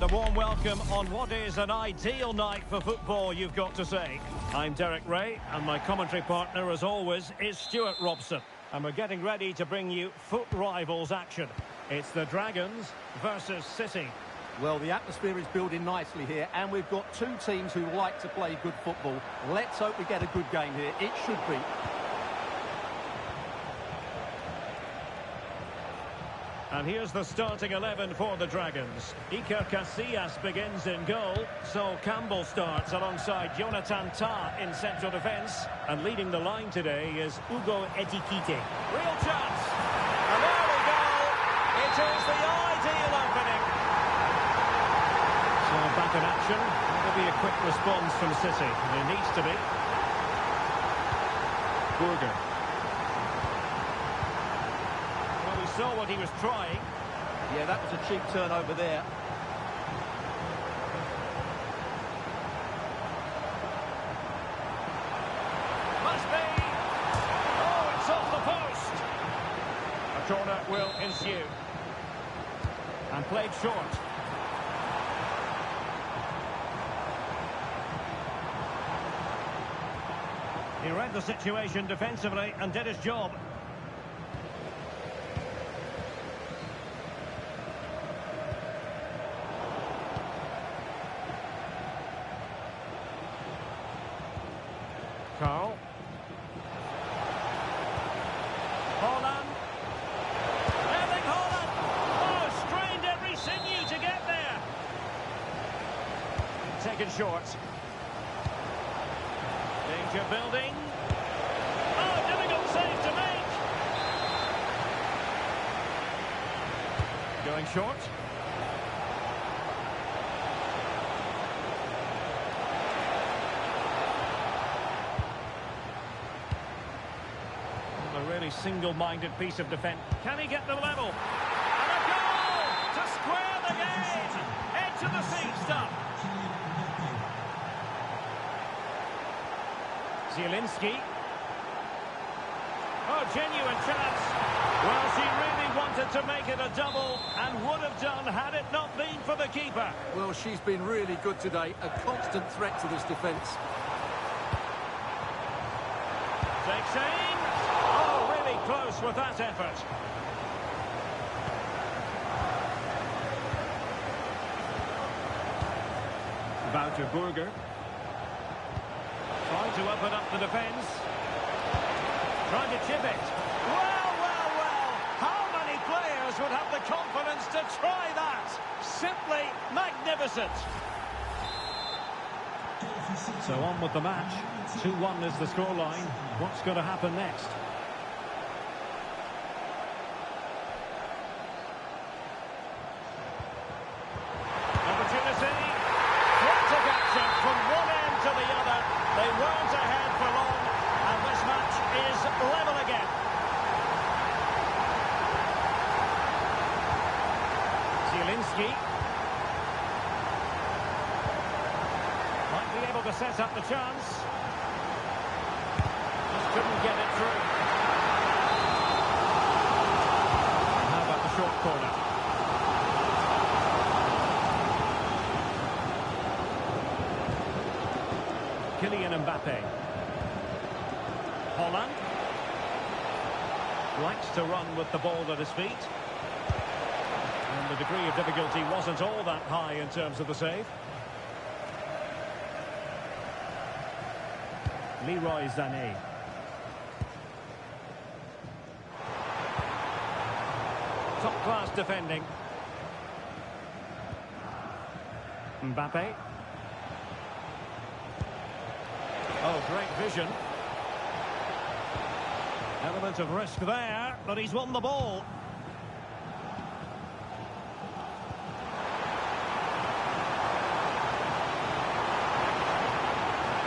And a warm welcome on what is an ideal night for football, you've got to say. I'm Derek Ray, and my commentary partner, as always, is Stuart Robson. And we're getting ready to bring you foot rivals action. It's the Dragons versus City. Well, the atmosphere is building nicely here, and we've got two teams who like to play good football. Let's hope we get a good game here. It should be. And here's the starting 11 for the Dragons. Iker Casillas begins in goal. Sol Campbell starts alongside Jonathan Tah in central defence. And leading the line today is Ugo Ekitike. Real chance. And there we go. It is the ideal opening. So back in action. That'll be a quick response from City. It needs to be. Burger. Saw what he was trying. Yeah, that was a cheap turnover there. Must be. Oh, it's off the post. A corner will ensue. And played short. He read the situation defensively and did his job. Carl. Haaland. Erling Haaland. Oh, strained every sinew to get there. Taken short. Danger building. Oh, difficult save to make. Going short. A really single-minded piece of defence. Can he get the level? And a goal to square the game. Edge of the seat stuff. Zielinski. Oh, genuine chance. Well, she really wanted to make it a double and would have done had it not been for the keeper. Well, she's been really good today. A constant threat to this defence. Takes aim. Oh, really close with that effort. Wouter Burger. Trying to open up the defence. Trying to chip it. Well, well, well. How many players would have the confidence to try that? Simply magnificent. So on with the match. 2-1 is the scoreline. What's going to happen next? Opportunity. Frantic action from one end to the other. They weren't ahead for long, and this match is level again. Zielinski. Might be able to set up the chance. Just couldn't get it through. How about the short corner? Kylian Mbappe. Haaland. Likes to run with the ball at his feet. And the degree of difficulty wasn't all that high in terms of the save. Leroy Sané. Top-class defending. Mbappe. Oh, great vision. Element of risk there, but he's won the ball.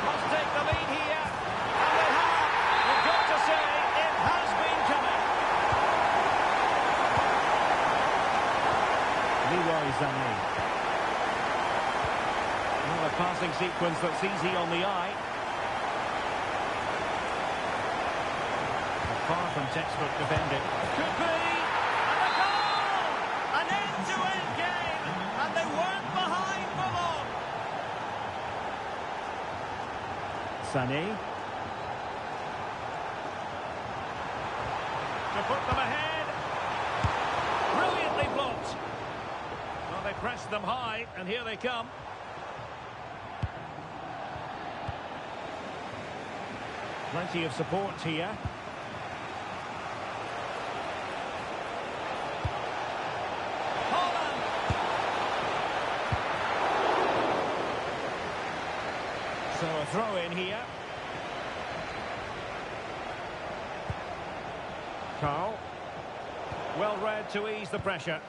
Must take the lead here. And they have. You've got to say, it has been coming. Leroy Sané. Well, a passing sequence that's easy on the eye. Far from textbook defending. Could be! And a goal! An end-to-end game! And they weren't behind! Sané. To put them ahead. Brilliantly blocked. Well, they pressed them high, and here they come. Plenty of support here. Haaland. So a throw in here. Carl. Well read to ease the pressure.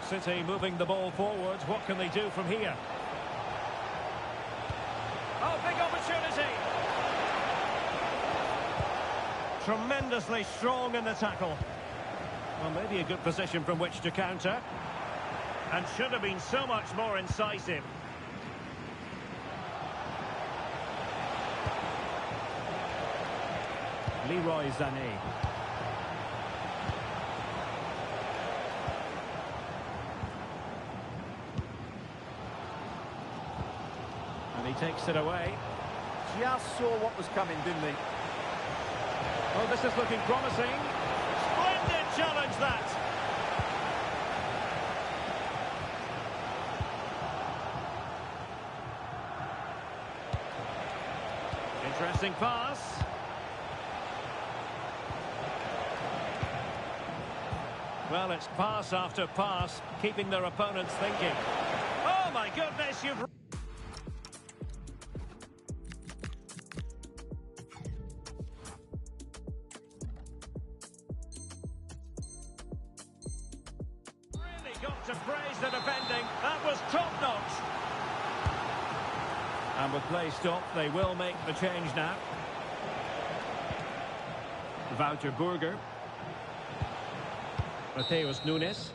City moving the ball forwards. What can they do from here? Oh, big opportunity! Tremendously strong in the tackle. Well, maybe a good position from which to counter. And should have been so much more incisive. Leroy Sané. And he takes it away. Just saw what was coming, didn't he? Oh, this is looking promising. Splendid challenge, that. Interesting pass. Well, it's pass after pass, keeping their opponents thinking. Oh, my goodness, you've... really got to praise the defending. That was top-notch. And with play stopped, they will make the change now. Wouter Burger. Mateus Nunes.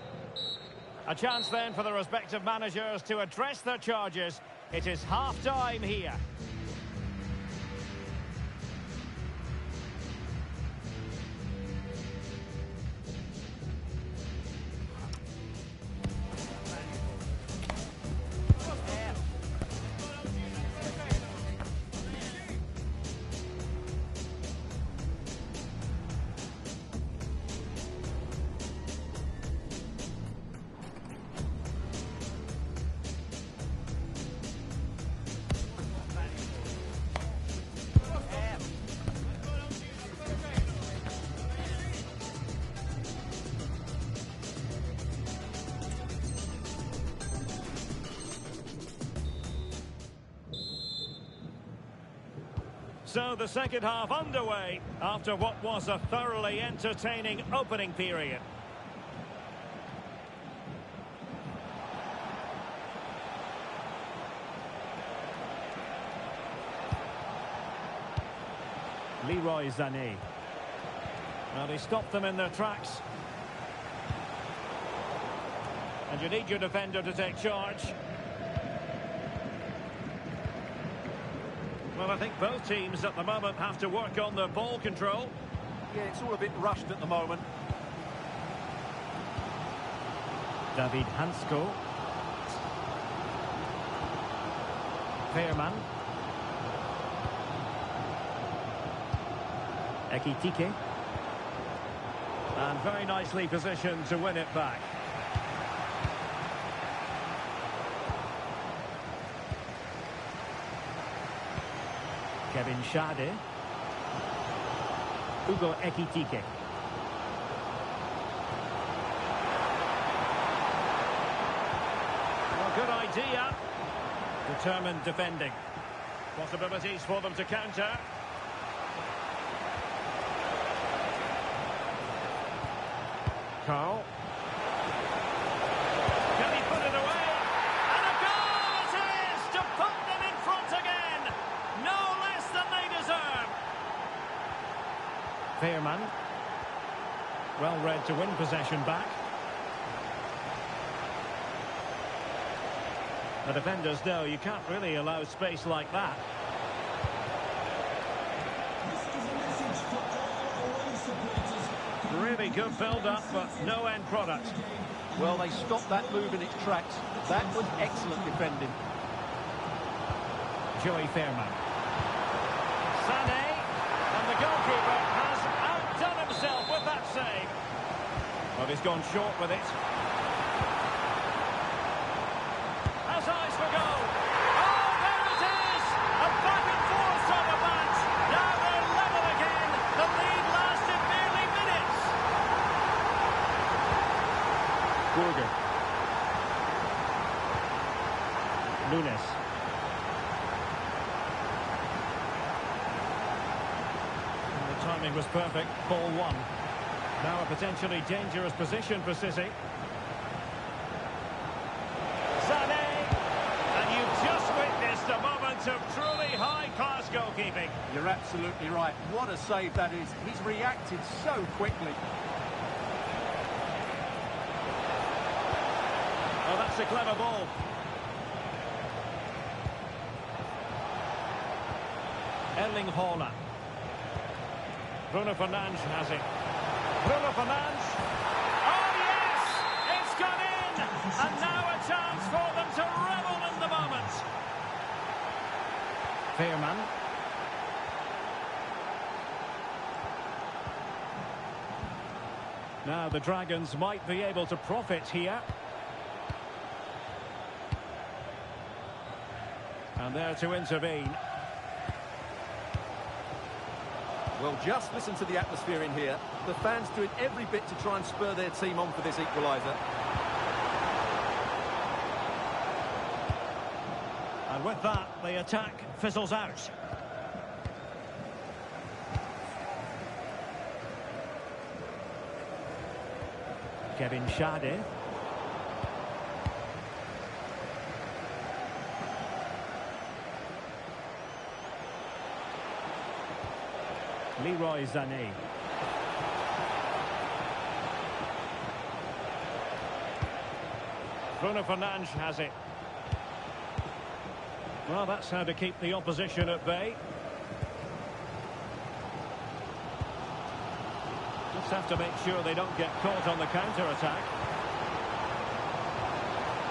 A chance then for the respective managers to address their charges. It is half-time here. So the second half underway after what was a thoroughly entertaining opening period. Leroy Sané. Well, he stopped them in their tracks. And you need your defender to take charge. Well, I think both teams at the moment have to work on their ball control. Yeah, it's all a bit rushed at the moment. David Hansko. Veerman. Ekitike. And very nicely positioned to win it back. Kevin Schade. Hugo Ekitike. Well, good idea. Determined defending. Possibilities for them to counter. Carl. Can he put it away? And a goal it is to put them in front again. No less than they deserve. Veerman. Well read to win possession back. The defenders know you can't really allow space like that. Really good build-up, but no end product. Well, they stopped that move in its tracks. That was excellent defending. Joey Fairman. Sané, and the goalkeeper has outdone himself with that save. Well, he's gone short with it. Has eyes for goal. Oh, there it is! A back and forth sort of match. Now they're level again. The lead lasted merely minutes. Burger. Nunes. Timing was perfect. Ball one. Now a potentially dangerous position for City. Sané! And you've just witnessed a moment of truly high-class goalkeeping. You're absolutely right. What a save that is. He's reacted so quickly. Well, that's a clever ball. Erling Haaland. Bruno Fernandes has it. Bruno Fernandes. Oh, yes! It's gone in! And now a chance for them to revel in the moment. Fairman. Now the Dragons might be able to profit here. And there to intervene. Well, just listen to the atmosphere in here. The fans doing every bit to try and spur their team on for this equaliser. And with that, the attack fizzles out. Kevin Schade. Leroy Sané. Bruno Fernandes has it. Well, that's how to keep the opposition at bay. Just have to make sure they don't get caught on the counter-attack.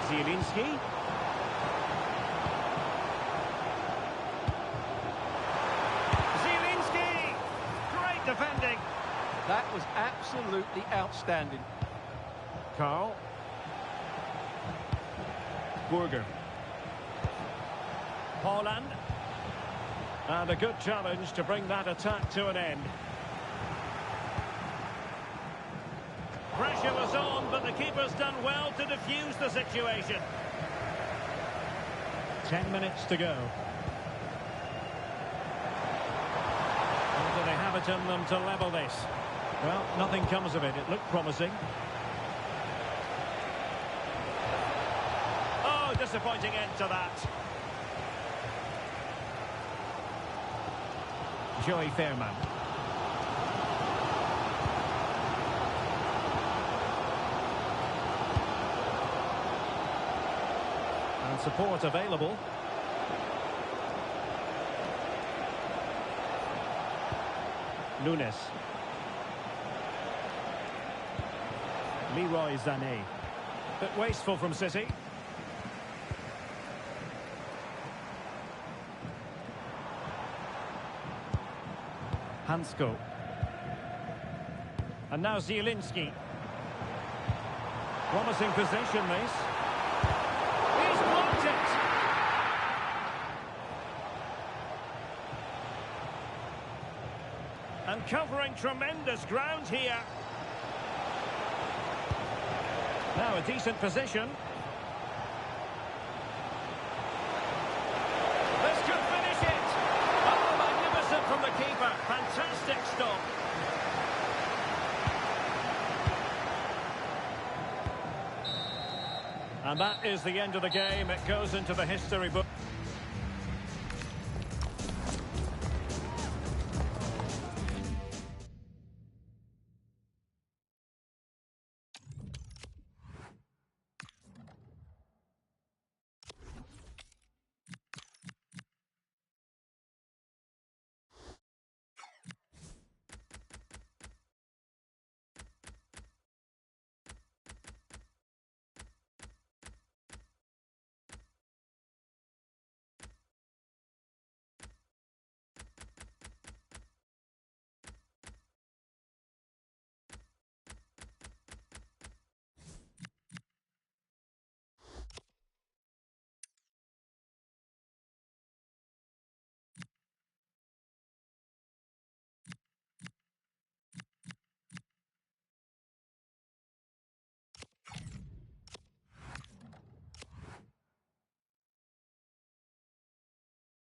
Zielinski. Defending. That was absolutely outstanding. Carl. Burger. Haaland. And a good challenge to bring that attack to an end. Pressure was on, but the keeper's done well to defuse the situation. 10 minutes to go. They have it in them to level this. Well, nothing comes of it. It looked promising. Oh, disappointing end to that. Joey Fairman. And support available. Nunes. Leroy Sané. Bit wasteful from City. Hansko. And now Zielinski. Promising position, this. He's blocked it. And covering tremendous ground here. Now a decent position. This could finish it. Oh, magnificent from the keeper. Fantastic stop. And that is the end of the game. It goes into the history book.